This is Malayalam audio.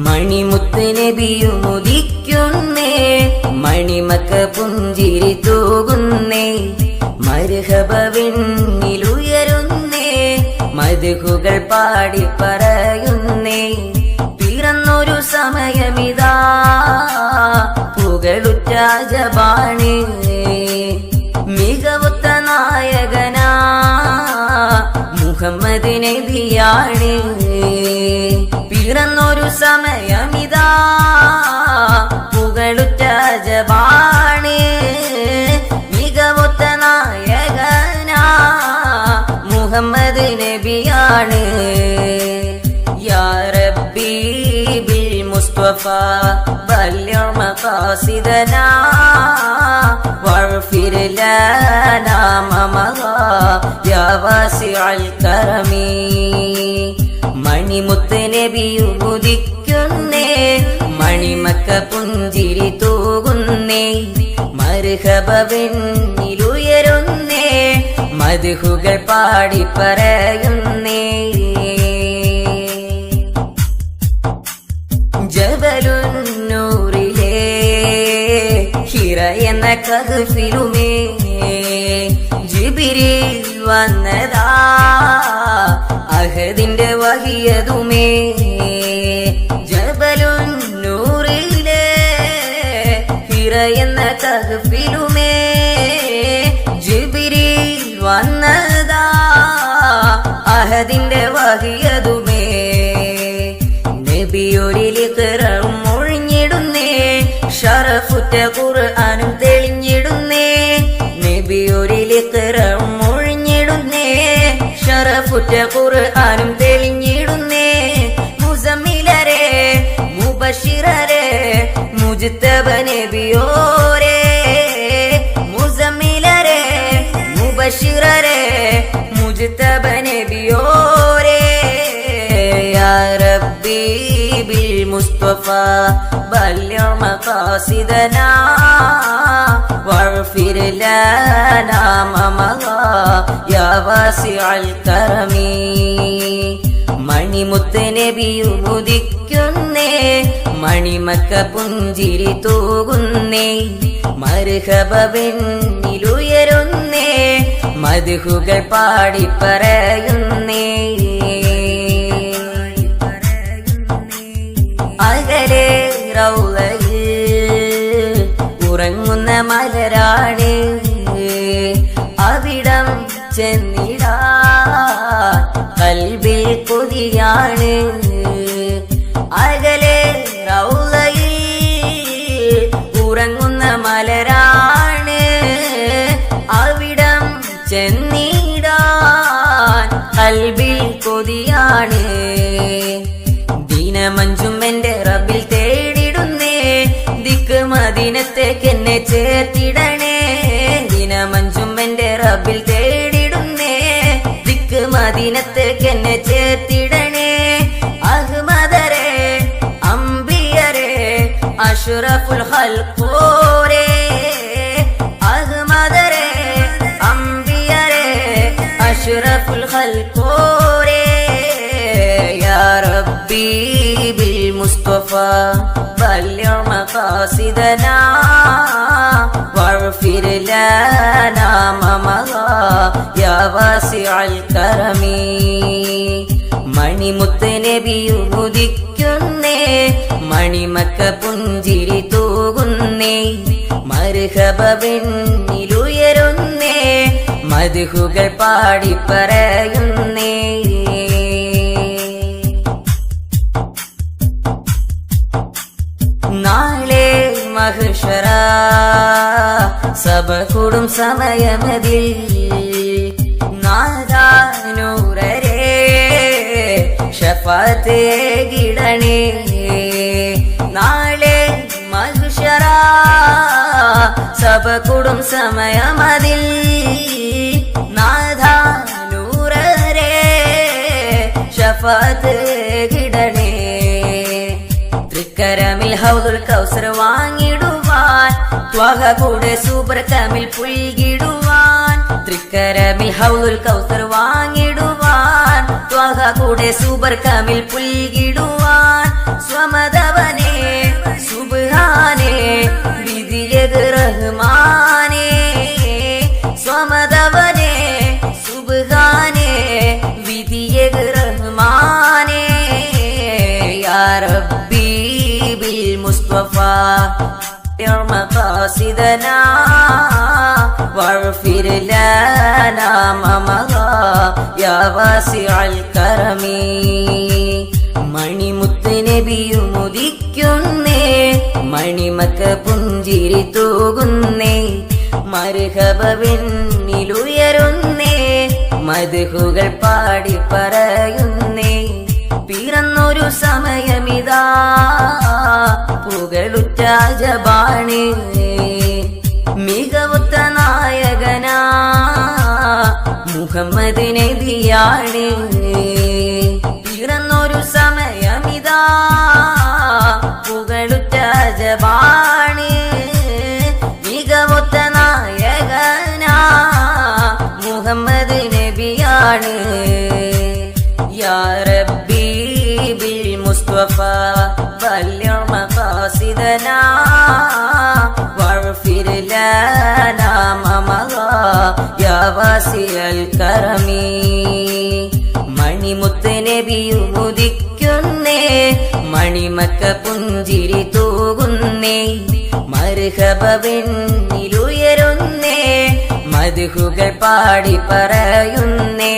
മണിമുത്ത് നബിയും ഉദിക്കുന്നേ, മണിമക്ക പുഞ്ചിരി തൂകുന്നേ, മർഹബവിന്നിലുയരുന്നേ, മദ്ഹുകൾ പാടി പറയുന്നേ. പിറന്നൊരു സമയമിതാ പുകളുറ്റ ജബാണ്, മികവുറ്റ നായകനാ മുഹമ്മദ് നബിയാണ്. പിറന്നൊരു സമയമിതാ പുകളുറ്റ ജബാണ്, മികവുറ്റ നായകനാ മുഹമ്മദ് നബിയാണ്. യാ റബ്ബി ബിൽ മുസ്തഫ ബല്ലിഗ് മഖാസിദനാ വഗ്ഫിർ ലനാ മാ മദാ യാ വാസിഉൽ കറമി. മണിമുത്ത് നബിയും ഉദിക്കുന്നേ, മണിമക്ക പുഞ്ചിരി തൂകുന്നേ, മർഹബവിന്നിലുയരുന്നേ, മദ്ഹുകൾ പാടി പറയുന്നേ. ജബലുന്നൂറിലെ ഹിറ എന്ന കഹ്ഫിലുമേ ജിബ്രീൽ വന്നതാ, അഹദിന്റെ വഹിയതുമേ. ജബലുന്നൂറിലെ ഹിറ എന്ന കഹ്ഫിലുമേ ജിബ്രീൽ വന്നതാ, അഹദിന്റെ വഹിയതുമേ. നബിയൊരിലിഖ്റഉം ഒഴിഞ്ഞിടുന്നേ, ശറഫുറ്റ ഖുർആനും തെളിഞ്ഞിടുന്നേ. നബിയൊരിലിഖ്റഉം ഒഴിഞ്ഞിടുന്നേ, ശറഫുറ്റ ഖുർആനും തെളിഞ്ഞിടുന്നേ. മുസമ്മിലരെ മുബശ്ശിറരെ മുജ്തബ നബിയോരേ, മുസമ്മിലരെ മുബശ്ശിറരെ മുജ്തബ നബിയോരേ. യാ റബ്ബി ബിൽ മുസ്തഫ ബല്ലിഗ് മഖാസിദനാ വഗ്ഫിർ ലനാ മാ മദാ യാ വാസിഉൽ കറമി. മണിമുത്ത് നബിയും ഉദിക്കുന്നേ, മണിമക്ക പുഞ്ചിരി തൂകുന്നേ, മർഹബവിന്നിലുയരുന്നേ, മദ്ഹുകൾ പാടി പറയുന്നേ. അകലെ റൗളയിൽ ഉറങ്ങുന്ന മലരാണ്, അവിടം ചെന്നിടാൻ ഖൽബിൽ കൊതിയാണ്. അകലെ റൗളയിൽ ഉറങ്ങുന്ന മലരാണ്, അവിടം ചെന്നിടാൻ ഖൽബിൽ കൊതിയാണ്. ദിനമഞ്ചും എന്റെ റബ്ബിൽ തേടിടുന്നേ, ദിക്ക് മദീനത്തേക്ക് എന്നെ ചേർത്തിടണേ. ദിനമഞ്ചും എന്റെ റബ്ബിൽ തേടിടുന്നേ, ദിക്ക് മദീനത്തേക്ക് എന്നെ ചേർത്തിടണേ. അഹ്മദരെ അംബിയരെ അഷ്റഫുൽ ഖൽഖോരേ, അഹ്മദരെ അംബിയരെ അഷ്റഫുൽ ഖൽഖോരേ. യാ റബ്ബി ബിൽ മുസ്തഫ ബല്ലിഗ് മഖാസിദനാ വഗ്ഫിർ ലനാ മാ മദാ യാ വാസിഉൽ കറമി. മണിമുത്ത് നബിയും ഉദിക്കുന്നേ, മണിമക്ക പുഞ്ചിരി തൂകുന്നേ, മർഹബവിന്നിലുയരുന്നേ, മദ്ഹുകൾ പാടി പറയുന്നേ. നാളെ മഹ്ശറ സഭ കൂടും സമയമതിൽ, നാദാ നൂറരേ ശഫാഅത്ത് കിടണേ. നാളെ മഹ്ശറ സഭ കൂടും സമയമതിൽ, നാദാ നൂറരേ ശഫാഅത്ത് കിടണേ. തൃക്കരമിൽ ഹൗദുൽ കൗസർ വാങ്ങിടുവാൻ, ത്വഹ കൂടെ സൂപ്പർ കമിൽ പുൽകിടുവാൻ. തൃക്കരമിൽ ഹൗദുൽ കൗസർ വാങ്ങിടുവാൻ, ത്വഹ കൂടെ സൂപ്പർ കമിൽ പുൽകിടുവാൻ. സ്വമത مقاصدنا واغفر لنا ما مضى يا واسع الكرم മണിമുത്ത് നബിയും ഉദിക്കുന്നേ മണിമക്ക പുഞ്ചിരി തൂകുന്നേ മർഹബവെന്നിലുയരുന്നേ മദ്ഹുകൾ പാടി പറയുന്നേ പിറന്നൊരു സമയമിതാ പുകളുറ്റ ജബാണ് മികവുറ്റ നായകനാ മുഹമ്മദ് നബിയാണ് പിറന്നൊരു സമയമിതാ പുകളുറ്റ ജബാണ് മികവുറ്റ നായകനാ മുഹമ്മദ് നബിയാണ് യാ റബ്ബി ബിൽ മുസ്തഫ ബല്ലിഗ് മഖാസിദനാ വഗ്ഫിർ ലനാ മാ മളാ യാ വാസിഅൽ കറമി മണിമുത്ത് നബിയും ഉദിക്കുന്നേ മണിമക്ക പുഞ്ചിരി തൂകുന്നേ മർഹബവെന്നിലുയരുന്നേ മദ്ഹുകൾ പാടി പറയുന്നേ